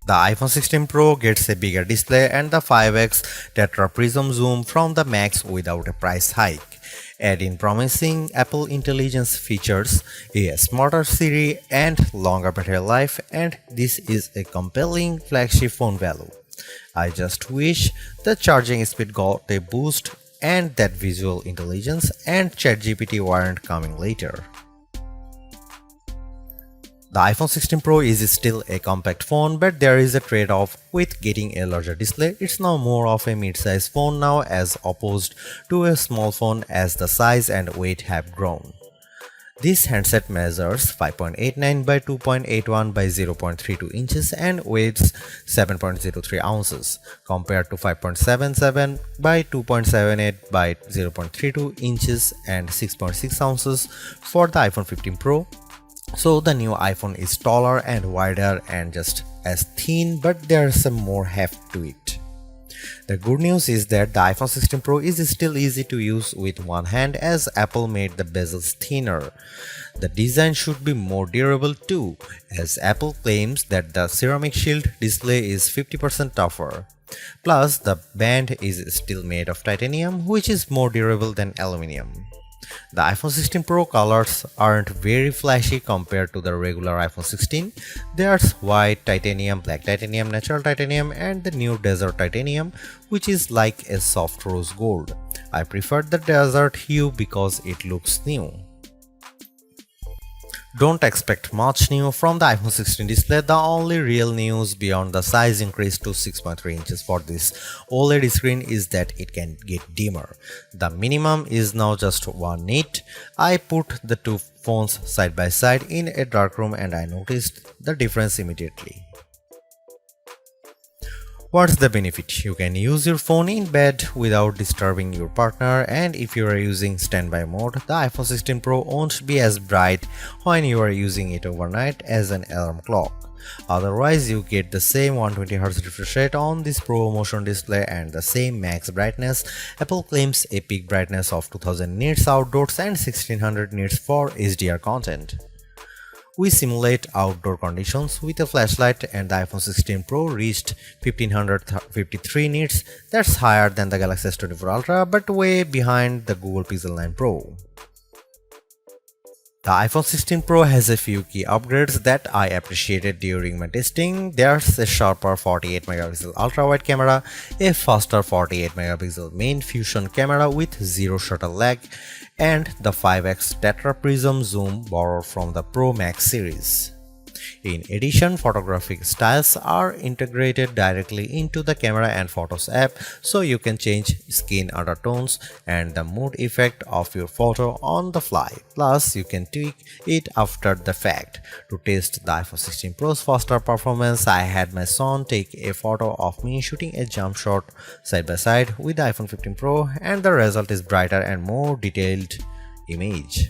The iPhone 16 Pro gets a bigger display and the 5x tetra prism zoom from the Max without a price hike. Add in promising Apple Intelligence features, a smarter Siri, and longer battery life, and this is a compelling flagship phone value. I just wish the charging speed got a boost and that visual intelligence and ChatGPT weren't coming later. The iPhone 16 Pro is still a compact phone, but there is a trade-off with getting a larger display. It's now more of a mid-size phone now as opposed to a small phone as the size and weight have grown. This handset measures 5.89 by 2.81 by 0.32 inches and weighs 7.03 ounces compared to 5.77 by 2.78 by 0.32 inches and 6.6 ounces for the iPhone 15 Pro. So the new iPhone is taller and wider and just as thin, but there's some more heft to it. The good news is that the iPhone 16 Pro is still easy to use with one hand as Apple made the bezels thinner. The design should be more durable too, as Apple claims that the ceramic shield display is 50% tougher. Plus, the band is still made of titanium, which is more durable than aluminum. The iPhone 16 Pro colors aren't very flashy compared to the regular iPhone 16. There's white titanium, black titanium, natural titanium, and the new desert titanium, which is like a soft rose gold. I prefer the desert hue because it looks new. Don't expect much new from the iPhone 16 display. The only real news beyond the size increase to 6.3 inches for this OLED screen is that it can get dimmer. The minimum is now just 1 nit. I put the two phones side by side in a dark room and I noticed the difference immediately. What's the benefit? You can use your phone in bed without disturbing your partner, and if you are using standby mode, the iPhone 16 Pro won't be as bright when you are using it overnight as an alarm clock. Otherwise, you get the same 120Hz refresh rate on this Pro Motion display and the same max brightness. Apple claims a peak brightness of 2000 nits outdoors and 1600 nits for HDR content. We simulate outdoor conditions with a flashlight and the iPhone 16 Pro reached 1553 nits. That's higher than the Galaxy S24 Ultra but way behind the Google Pixel 9 Pro. The iPhone 16 Pro has a few key upgrades that I appreciated during my testing. There's a sharper 48MP ultra-wide camera, a faster 48MP main fusion camera with zero shutter lag, and the 5x tetra prism zoom borrowed from the Pro Max series. In addition, photographic styles are integrated directly into the Camera and Photos app, so you can change skin undertones and the mood effect of your photo on the fly. Plus, you can tweak it after the fact. To test the iPhone 16 Pro's faster performance, I had my son take a photo of me shooting a jump shot side by side with the iPhone 15 Pro, and the result is brighter and more detailed image.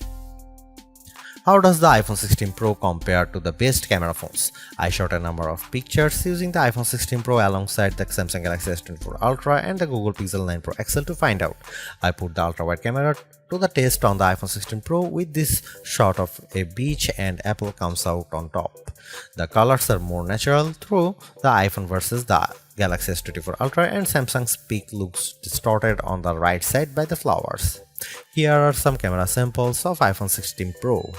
How does the iPhone 16 Pro compare to the best camera phones? I shot a number of pictures using the iPhone 16 Pro alongside the Samsung Galaxy S24 Ultra and the Google Pixel 9 Pro XL to find out. I put the ultra-wide camera to the test on the iPhone 16 Pro with this shot of a beach and Apple comes out on top. The colors are more natural through the iPhone versus the Galaxy S24 Ultra, and Samsung's peak looks distorted on the right side by the flowers. Here are some camera samples of iPhone 16 Pro.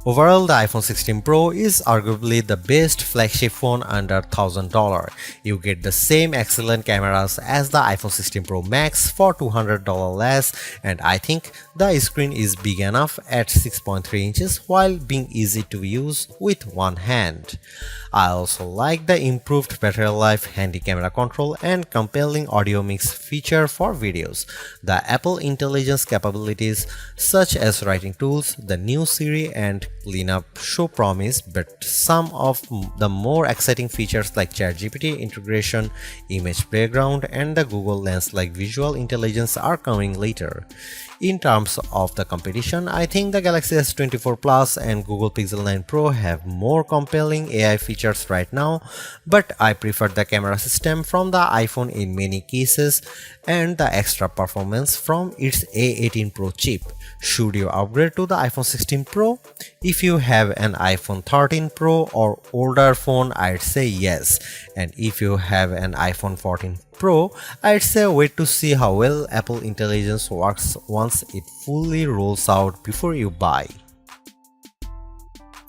Overall, the iPhone 16 Pro is arguably the best flagship phone under $1,000. You get the same excellent cameras as the iPhone 16 Pro Max for $200 less, and I think the screen is big enough at 6.3 inches while being easy to use with one hand. I also like the improved battery life, handy camera control, and compelling audio mix feature for videos. The Apple Intelligence capabilities such as writing tools, the new Siri, and cleanup show promise, but some of the more exciting features like ChatGPT integration, image background, and the Google Lens like visual intelligence are coming later. In terms of the competition, I think the Galaxy S24 Plus and Google Pixel 9 Pro have more compelling AI features right now, but I prefer the camera system from the iPhone in many cases and the extra performance from its A18 Pro chip. Should you upgrade to the iPhone 16 Pro? If you have an iPhone 13 Pro or older phone, I'd say yes. And if you have an iPhone 14 Pro, I'd say wait to see how well Apple Intelligence works once it fully rolls out before you buy.